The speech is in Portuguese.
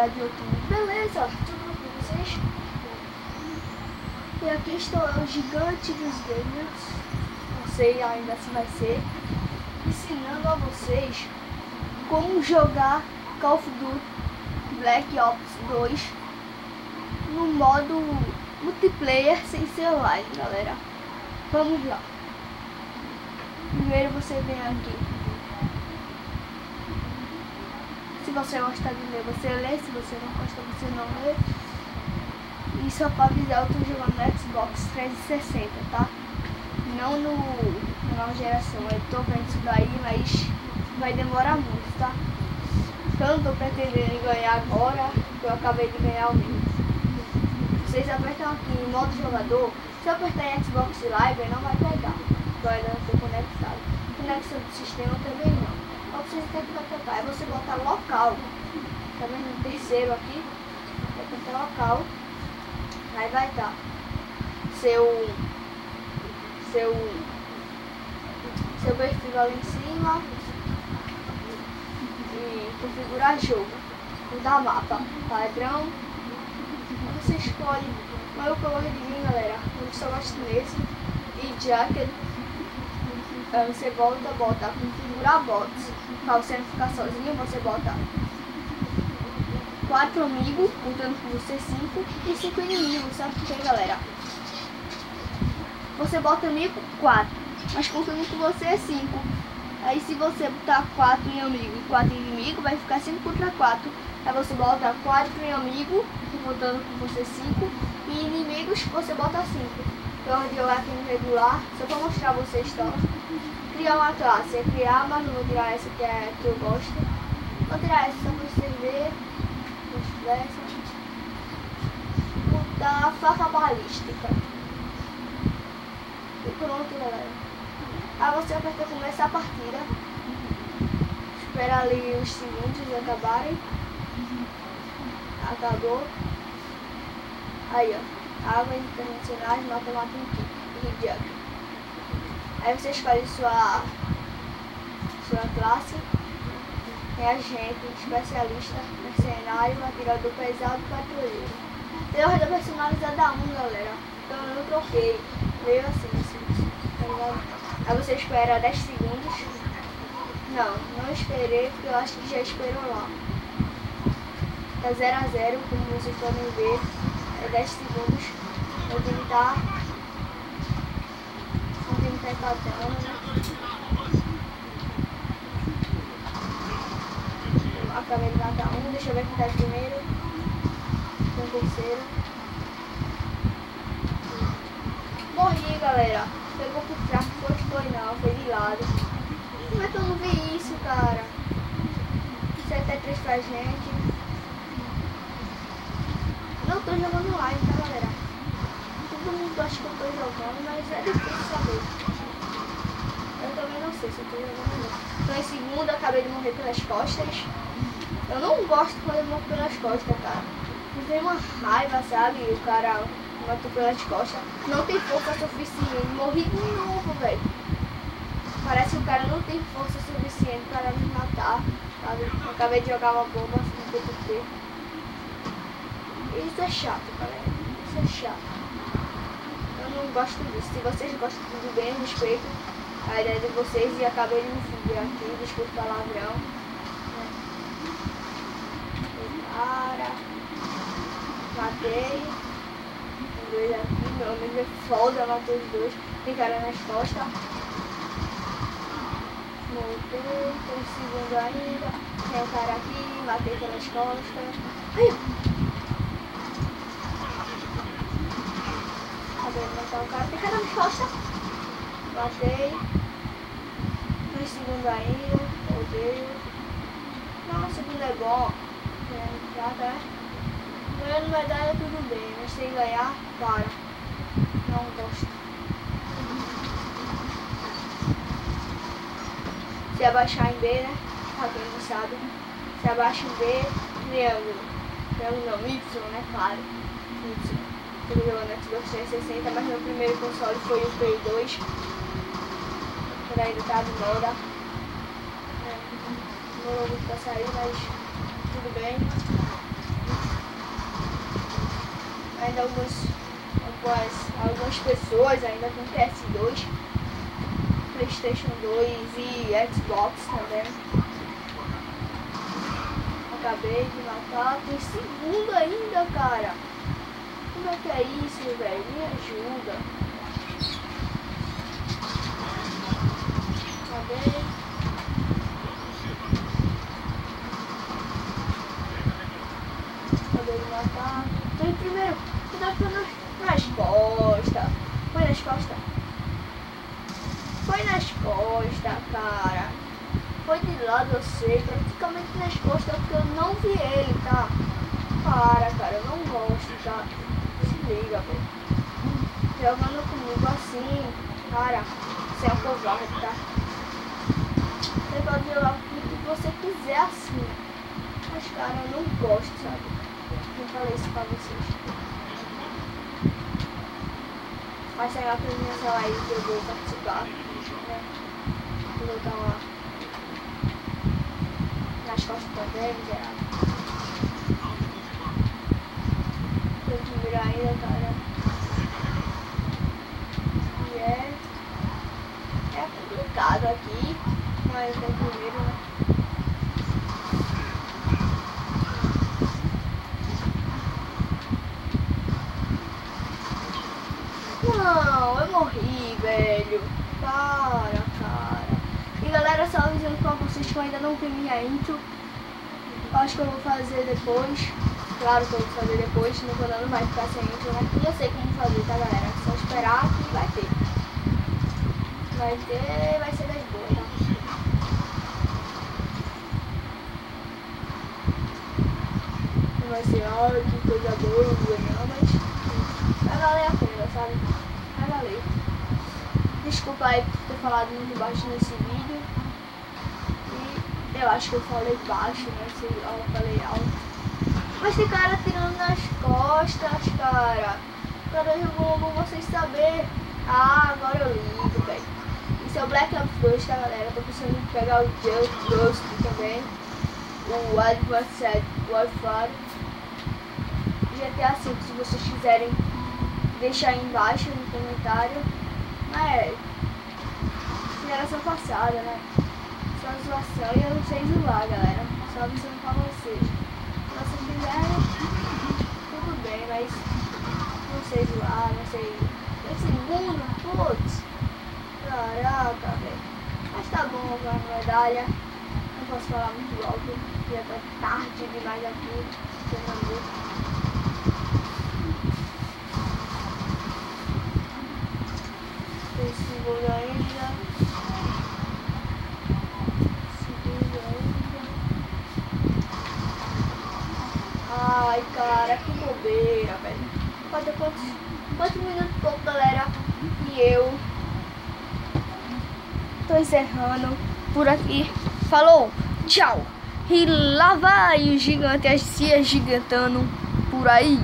canal de YouTube. Beleza, tudo bem com vocês? E aqui estou eu, o gigante dos gamers, não sei ainda se vai ser, ensinando a vocês como jogar Call of Duty Black Ops 2 no modo multiplayer sem ser online, galera. Vamos lá. Primeiro você vem aqui. Se você gosta de ler, você lê. Se você não gosta, você não lê. E só para avisar, eu tô jogando no Xbox 360, tá? Não na nova geração. Eu tô vendo isso daí, mas vai demorar muito, tá? Então eu não tô pretendendo ganhar agora, porque eu acabei de ganhar o meu. Vocês apertam aqui em modo jogador. Se eu apertar em Xbox Live, não vai pegar. Eu ainda não estou conectado. Conexão do sistema também não. Só vocês têm que apertar. Aí você bota local. Tá vendo? No terceiro aqui. Vai apertar local. Aí vai estar seu perfil ali em cima. E configurar jogo. Mudar mapa. Padrão. Você escolhe. Mas eu coloquei de mim, galera. Eu só gosto desse. E jacket. Você bota configurar bots. Pra você não ficar sozinho, você bota 4 amigos, contando com você 5 e 5 inimigos, sabe por quê, galera? Você bota amigo 4, mas contando com você é 5. Aí se você botar 4 em amigo e 4 em inimigo, vai ficar 5 contra 4. Aí você bota 4 em amigo, contando com você 5, e inimigos você bota 5. Então eu vou jogar aqui no regular, só para mostrar a vocês só. Criar uma classe, é criar, mas não vou tirar essa que eu gosto. Vou tirar essa só para vocês verem. Vou botar faca balística. E pronto, galera. Aí você aperta começar a partida. Espera ali os segundos acabarem. Acabou. Aí, ó. Águas internacionais, mata e jug. Aí você escolhe sua classe. Tem agente, especialista, mercenário, atirador pesado e patrulheiro. Tem ordem personalizada a 1, galera. Então eu não troquei. Veio assim, tá ligado? Aí você espera 10 segundos. Não esperei, porque eu acho que já esperou lá. Tá 0 a 0, como vocês podem ver. É 10 segundos. O time tá empatando, né? Acabei de matar um, deixa eu ver quem tá em primeiro. Tem terceiro. Morri, galera. Pegou por trás, foi não, foi de lado. Como é que eu não vi isso, cara? 7x3 pra gente. Não tô jogando online, tá, galera? Todo mundo acha que eu tô jogando, mas é difícil saber. Eu também não sei se eu tô jogando não. Tô em segundo, acabei de morrer pelas costas. Eu não gosto quando eu morro pelas costas, cara. Me tem uma raiva, sabe? O cara matou pelas costas. Não tem força suficiente. Morri de novo, velho. Parece que o cara não tem força suficiente para me matar, sabe? Eu acabei de jogar uma bomba assim no PPT. Isso é chato, galera. Isso é chato. Eu não gosto disso. Se vocês gostam de tudo bem, respeito a ideia de vocês e acabei de me fuder aqui. Desculpa o palavrão. Cara, matei os dois aqui, meu amigo é foda, matou os dois, tem cara nas costas. Voltei, tô em segundo ainda, tem um cara aqui, matei pelas costas. Ai! Acabei de matar o cara, tem cara nas costas. Matei. Tô em segundo ainda, voltei. Não, o segundo é bom. Ganhando medalha tudo bem, mas sem ganhar, para. Não gosto. Se abaixar em B, né? Pra quem não sabe. Se abaixa em B, triângulo. Triângulo não, Y, né? Claro. Y. Tô jogando no Xbox 360, mas meu primeiro console foi o Play 2. Quando ainda tá de moda. Demorou muito pra sair, mas tudo bem. ainda algumas pessoas ainda com PS2, PlayStation 2 e Xbox também. Acabei de matar, tem segundo ainda, cara. Como é que é isso, velho? Me ajuda. Acabei. Acabei de matar. Tô em primeiro. Cuidado nas costas. Foi nas costas. Foi nas costas, cara. Foi de lado, eu sei. Praticamente nas costas, porque eu não vi ele, tá? Cara, eu não gosto, tá? Se liga, velho. Jogando comigo assim, cara, você é um covarde, tá? Você pode jogar comigo o que você quiser assim. Mas, cara, eu não gosto, sabe? Não falei isso pra vocês. Vai sair a premiação aí que eu vou participar, né? Vou botar lá nas costas também, miserável. Tem que virar ainda, cara. E é complicado aqui, mas tem primeiro, né? Não, eu morri, velho. Cara. E galera, só avisando pra vocês que eu ainda não tenho minha intro. Acho que eu vou fazer depois. Claro que eu vou fazer depois, no canal não vai ficar sem intro, né? E eu sei como fazer, tá, galera? É só esperar que vai ter. Vai ser das boas, tá? Não vai ser, ai, que coisa boa, não, mas vai valer a pena, sabe? Vai valer. Desculpa aí por ter falado muito baixo nesse vídeo. E eu acho que eu falei baixo, né? Se eu falei alto. Mas tem cara tirando nas costas, cara. Cara, eu vou vocês saber. Ah, agora eu ligo, velho. Isso é o Black Ops 2, tá, galera? Tô pensando em pegar o Just Ghost também. O Advanced Warfare. GTA V, se vocês quiserem deixar aí embaixo no comentário. Mas geração passada, né? Só zoação e eu não sei zoar, galera. Só avisando pra vocês. Se vocês quiserem, tudo bem, mas não sei zoar, não sei. Esse mundo, putz. Caraca, velho. Mas tá bom, a medalha. Não posso falar muito alto, já tá tarde demais aqui. Tem segundo ainda. Ai, cara, que bobeira, velho. Falta quantos minutos e pouco, galera. E eu tô encerrando por aqui. Falou, tchau. E lá vai o gigante se agigantando por aí.